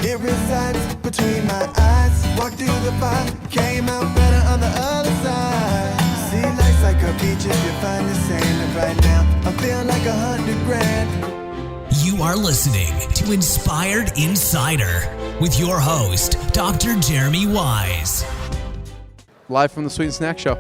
It resides between my eyes. Walked through the fire, came out better on the other side. See, life's like a beach if you find the sand. And right now, I feel like 100 grand. You are listening to Inspired Insider with your host, Dr. Jeremy Wise. Live from the Sweet and Snack Show.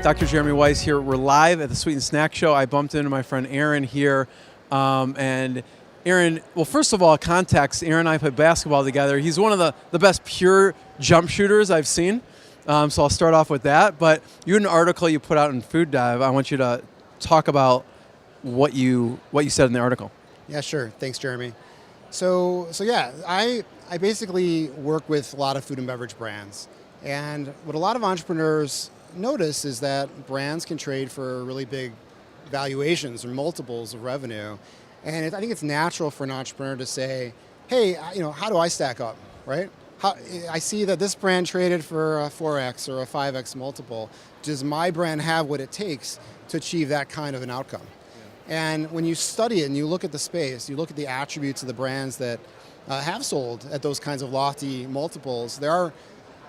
Dr. Jeremy Wise here. We're live at the Sweet and Snack Show. I bumped into my friend Aaron here. And Aaron, well, first of all, context, Aaron and I played basketball together. He's one of the best pure jump shooters I've seen. So I'll start off with that. But you had an article you put out in Food Dive. I want you to talk about what you said in the article. Yeah, sure. Thanks, Jeremy. So yeah, I basically work with a lot of food and beverage brands. And what a lot of entrepreneurs notice is that brands can trade for really big valuations or multiples of revenue. And I think it's natural for an entrepreneur to say, hey, how do I stack up, right? I see that this brand traded for a 4X or a 5X multiple. Does my brand have what it takes to achieve that kind of an outcome? Yeah. And when you study it and you look at the space, you look at the attributes of the brands that have sold at those kinds of lofty multiples, there are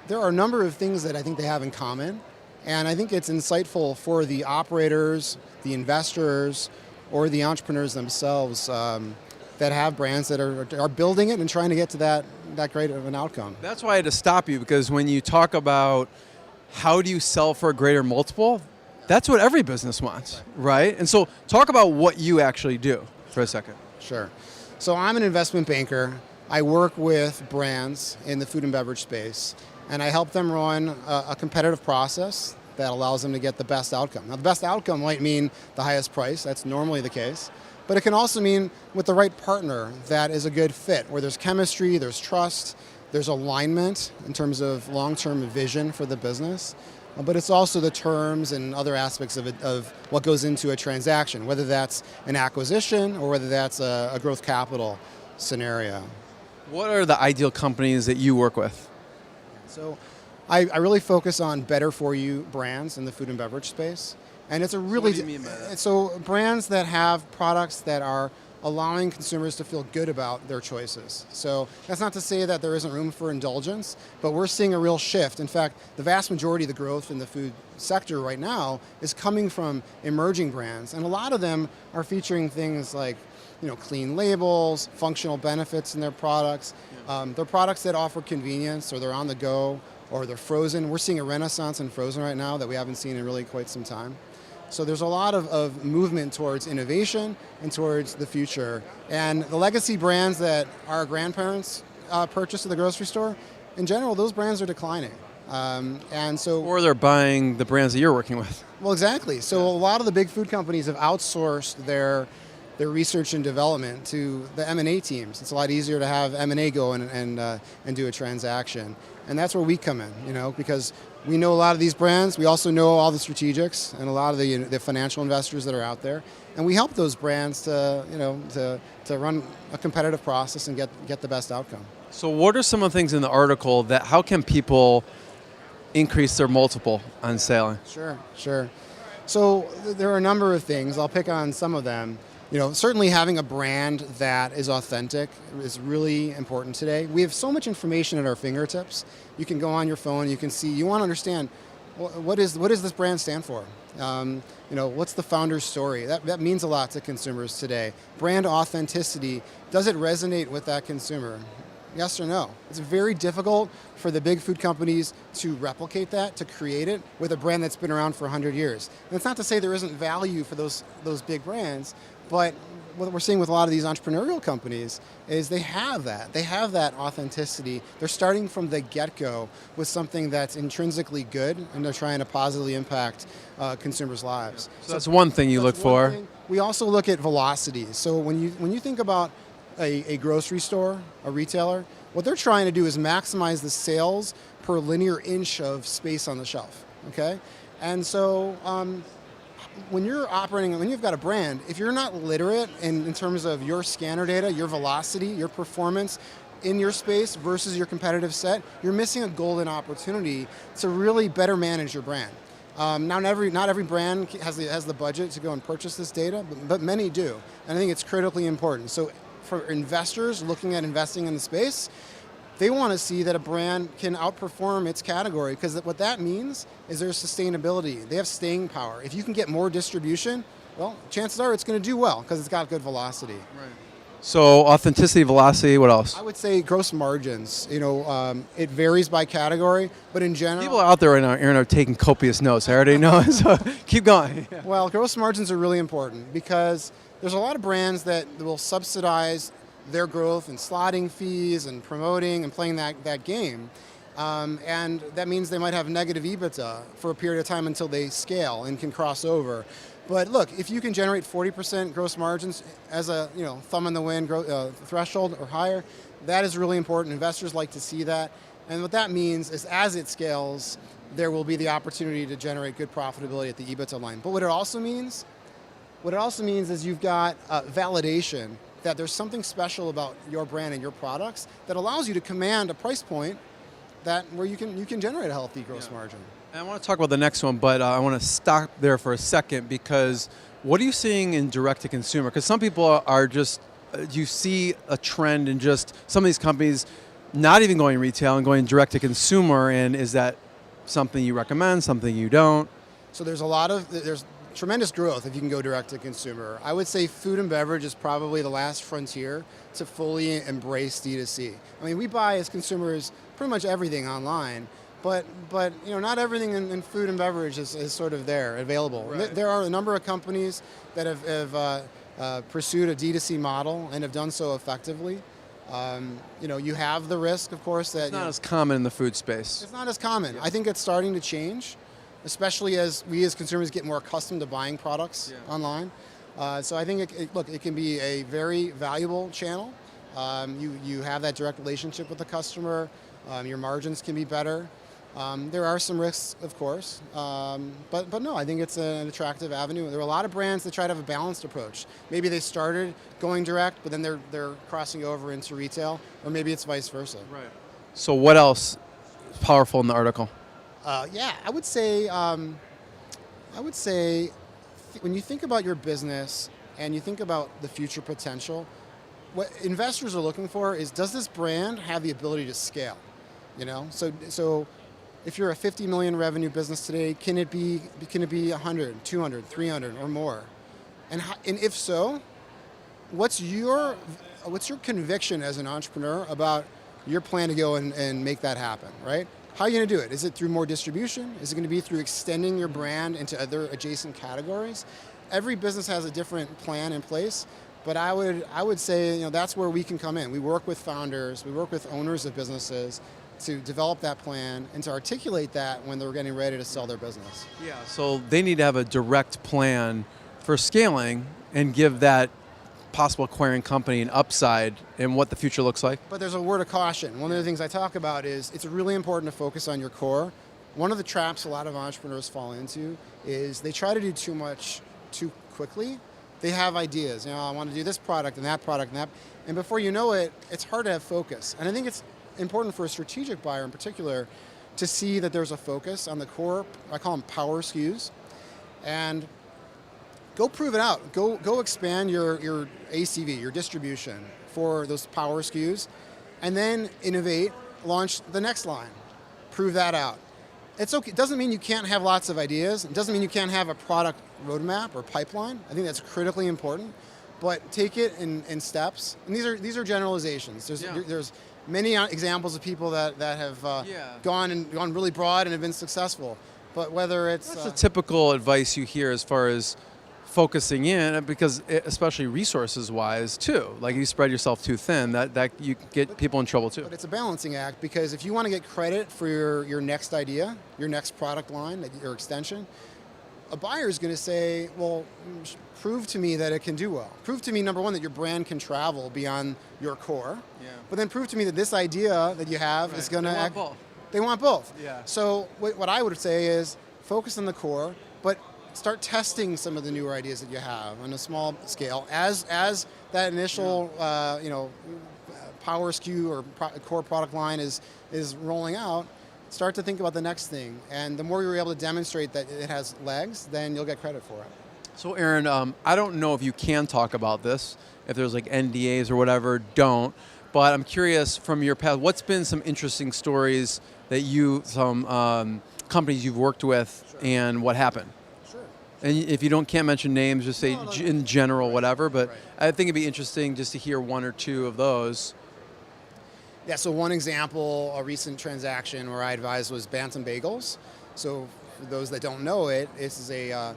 a number of things that I think they have in common. And I think it's insightful for the operators, the investors, or the entrepreneurs themselves that have brands that are building it and trying to get to that great of an outcome. That's why I had to stop you, because when you talk about how do you sell for a greater multiple, that's what every business wants, right? And so talk about what you actually do for a second. Sure. So I'm an investment banker. I work with brands in the food and beverage space, and I help them run a competitive process that allows them to get the best outcome. Now, the best outcome might mean the highest price. That's normally the case. But it can also mean with the right partner that is a good fit, where there's chemistry, there's trust, there's alignment in terms of long-term vision for the business. But it's also the terms and other aspects of what goes into a transaction, whether that's an acquisition or whether that's a growth capital scenario. What are the ideal companies that you work with? So I really focus on better for you brands in the food and beverage space. And it's a really... What do you mean by that? So brands that have products that are allowing consumers to feel good about their choices. So that's not to say that there isn't room for indulgence, but we're seeing a real shift. In fact, the vast majority of the growth in the food sector right now is coming from emerging brands. And a lot of them are featuring things like clean labels, functional benefits in their products. They're products that offer convenience, or they're on the go, or they're frozen. We're seeing a renaissance in frozen right now that we haven't seen in really quite some time. So there's a lot of movement towards innovation and towards the future. And the legacy brands that our grandparents purchased at the grocery store, in general, those brands are declining. Or they're buying the brands that you're working with. Well, exactly. So a lot of the big food companies have outsourced their research and development to the M&A teams. It's a lot easier to have M&A go and do a transaction. And that's where we come in, because we know a lot of these brands. We also know all the strategics and a lot of the financial investors that are out there. And we help those brands to run a competitive process and get the best outcome. So what are some of the things in the article how can people increase their multiple on selling? Sure. So there are a number of things. I'll pick on some of them. Certainly having a brand that is authentic is really important today. We have so much information at our fingertips. You can go on your phone, you can see, you want to understand what does this brand stand for? What's the founder's story? That means a lot to consumers today. Brand authenticity, does it resonate with that consumer? Yes or no? It's very difficult for the big food companies to replicate that, to create it with a brand that's been around for 100 years. And it's not to say there isn't value for those big brands, but what we're seeing with a lot of these entrepreneurial companies is they have that. They have that authenticity. They're starting from the get-go with something that's intrinsically good, and they're trying to positively impact consumers' lives. So that's one thing you look for. We also look at velocity. So when you think about a grocery store, a retailer, what they're trying to do is maximize the sales per linear inch of space on the shelf, okay? And so when you've got a brand, if you're not literate in terms of your scanner data, your velocity, your performance in your space versus your competitive set, you're missing a golden opportunity to really better manage your brand. Not every brand has the budget to go and purchase this data, but many do. And I think it's critically important. So for investors looking at investing in the space, they want to see that a brand can outperform its category, because what that means is there's sustainability. They have staying power. If you can get more distribution, well, chances are it's going to do well because it's got good velocity. Right. So authenticity, velocity, what else? I would say gross margins. It varies by category, but in general, People out there right now, Aaron, are taking copious notes. I already know, so keep going. Yeah. well, gross margins are really important because there's a lot of brands that will subsidize their growth and slotting fees and promoting and playing that game. And that means they might have negative EBITDA for a period of time until they scale and can cross over. But look, if you can generate 40% gross margins as a thumb in the wind threshold or higher, that is really important. Investors like to see that. And what that means is as it scales, there will be the opportunity to generate good profitability at the EBITDA line. But what it also means is you've got validation that there's something special about your brand and your products that allows you to command a price point where you can generate a healthy gross margin. And I want to talk about the next one, but I want to stop there for a second, because what are you seeing in direct-to-consumer? Because some people are just, you see a trend in just some of these companies not even going retail and going direct-to-consumer, and is that something you recommend, something you don't? So there's tremendous growth if you can go direct to consumer. I would say food and beverage is probably the last frontier to fully embrace D2C. I mean, we buy as consumers pretty much everything online, but not everything in food and beverage is sort of available. Right. There are a number of companies that have pursued a D2C model and have done so effectively. You have the risk, of course, that It's not as common in the food space. it's not as common. I think it's starting to change, especially as we as consumers get more accustomed to buying products online. So I think it can be a very valuable channel. You have that direct relationship with the customer. Your margins can be better. There are some risks, of course, but no, I think it's an attractive avenue. There are a lot of brands that try to have a balanced approach. Maybe they started going direct, but then they're crossing over into retail, or maybe it's vice versa. Right. So what else is powerful in the article? I would say when you think about your business and you think about the future potential, what investors are looking for is, does this brand have the ability to scale? So if you're a 50 million revenue business today, can it be 100, 200, 300 or more? And if so, what's your conviction as an entrepreneur about your plan to go and make that happen, right? How are you going to do it? Is it through more distribution? Is it going to be through extending your brand into other adjacent categories? Every business has a different plan in place, but I would say that's where we can come in. We work with founders, we work with owners of businesses to develop that plan and to articulate that when they're getting ready to sell their business. Yeah, so they need to have a direct plan for scaling and give that possible acquiring company an upside and what the future looks like. But there's a word of caution. One of the things I talk about is it's really important to focus on your core. One of the traps a lot of entrepreneurs fall into is they try to do too much too quickly. They have ideas, I want to do this product and that product and that, and before you know it, it's hard to have focus. And I think it's important for a strategic buyer in particular to see that there's a focus on the core, I call them power SKUs, and go prove it out. Go expand your ACV, your distribution for those power SKUs, and then innovate, launch the next line. Prove that out. It's okay. It doesn't mean you can't have lots of ideas. It doesn't mean you can't have a product roadmap or pipeline. I think that's critically important, but take it in steps. And these are generalizations. There's many examples of people that have gone really broad and have been successful. But whether it's That's the typical advice you hear as far as focusing in, because especially resources-wise too. Like you spread yourself too thin, that you get people in trouble too. But it's a balancing act, because if you want to get credit for your next idea, your next product line, your extension, a buyer is going to say, well, prove to me that it can do well. Prove to me, number one, that your brand can travel beyond your core. Yeah. But then prove to me that this idea that you have is going to They want both. They want both. Yeah. So what I would say is focus on the core, but start testing some of the newer ideas that you have on a small scale. As that initial power SKU or core product line is rolling out, start to think about the next thing. And the more you're able to demonstrate that it has legs, then you'll get credit for it. So Aaron, I don't know if you can talk about this, if there's like NDAs or whatever, don't. But I'm curious from your past, what's been some interesting stories that some companies you've worked with, Sure. and what happened? Sure. And if you can't mention names, just say No. in general, whatever. But Right. I think it'd be interesting just to hear one or two of those. Yeah, so one example, a recent transaction where I advised was Bantam Bagels. So for those that don't know it, this is a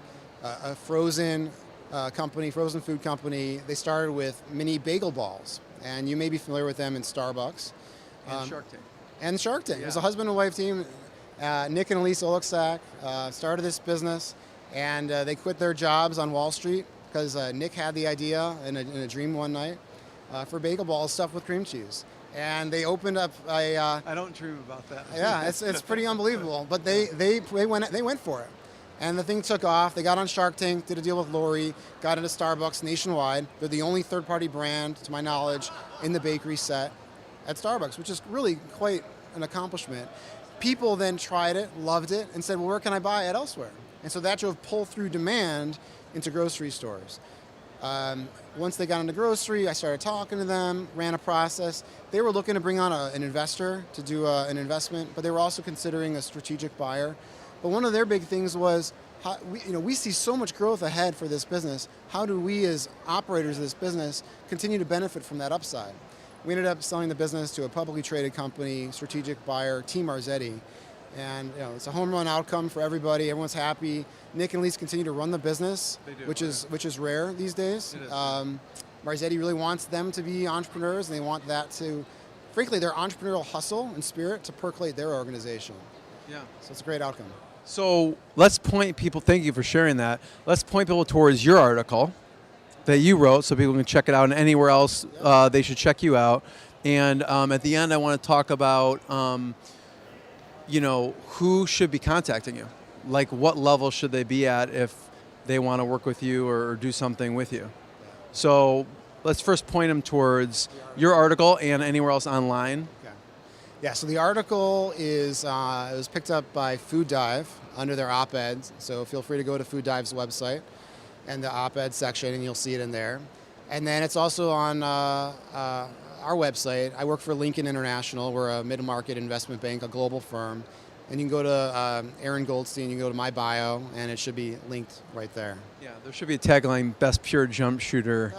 frozen company, frozen food company. They started with mini bagel balls, and you may be familiar with them in Starbucks. And Shark Tank. And Shark Tank. It was a Yeah. husband and wife team. Nick and Elise Oleksak started this business, and they quit their jobs on Wall Street because Nick had the idea in a dream one night for bagel balls stuffed with cream cheese. And they opened up a I don't dream about that. yeah, it's pretty unbelievable. But they went for it, and the thing took off. They got on Shark Tank, did a deal with Lori, got into Starbucks nationwide. They're the only third-party brand, to my knowledge, in the bakery set at Starbucks, which is really quite an accomplishment. People then tried it, loved it, and said, "Well, where can I buy it elsewhere?" And so that drove pull-through demand into grocery stores. Once they got into grocery, I started talking to them, ran a process. They were looking to bring on an investor to do an investment, but they were also considering a strategic buyer. But one of their big things was, we see so much growth ahead for this business. How do we as operators of this business continue to benefit from that upside? We ended up selling the business to a publicly traded company, strategic buyer, Team Marzetti. And it's a home run outcome for everybody. Everyone's happy. Nick and Elise continue to run the business, They do, which is rare these days. It is. Marzetti really wants them to be entrepreneurs, and they want that to, frankly, their entrepreneurial hustle and spirit to percolate their organization. Yeah. So it's a great outcome. So let's point people, thank you for sharing that. Let's point people towards your article that you wrote so people can check it out, and anywhere else they should check you out. And at the end, I want to talk about, who should be contacting you? Like what level should they be at if they want to work with you or do something with you? So let's first point them towards your article and anywhere else online. Okay. Yeah, so the article is it was picked up by Food Dive under their op-ed. So feel free to go to Food Dive's website and the op-ed section, and you'll see it in there. And then it's also on our website. I work for Lincoln International. We're a mid-market investment bank, a global firm. And you can go to Aaron Goldstein, you can go to my bio, and it should be linked right there. Yeah, there should be a tagline, best pure jump shooter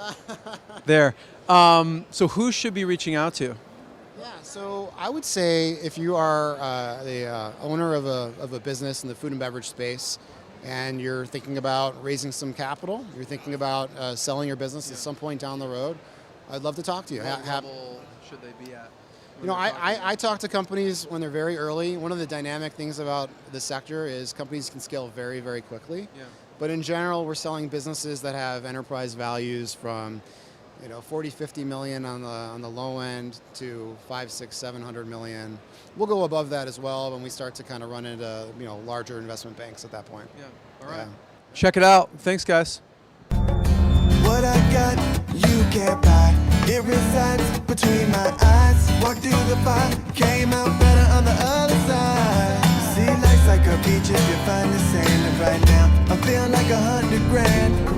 there. So who should be reaching out to? Yeah, so I would say if you are the owner of a business in the food and beverage space, and you're thinking about raising some capital, you're thinking about selling your business at some point down the road, I'd love to talk to you. What level should they be at? I talk to companies when they're very early. One of the dynamic things about the sector is companies can scale very, very quickly. Yeah. But in general, we're selling businesses that have enterprise values from 40, 50 million on the low end to 5, 6, 700 million. We'll go above that as well when we start to kind of run into larger investment banks at that point. Yeah. All right. Yeah. Check it out. Thanks, guys. What I got, you can't buy. It resides between my eyes. Walked through the fire, came out better on the other side. See, life's like a beach if you find the sand. And right now, I feel like 100 grand.